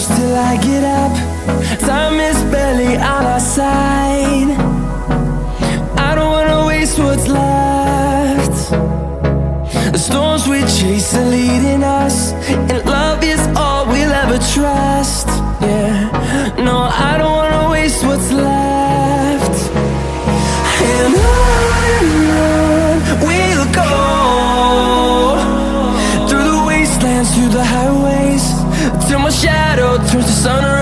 close till I get up. Time is barely on our side. I don't wanna waste what's left. The storms we chase are leading us, and love is all we'll ever trust. Yeah, no, I don't wanna waste what's left. And on we'll go, through the wastelands, through the highways, till my shadow turns to sun rays.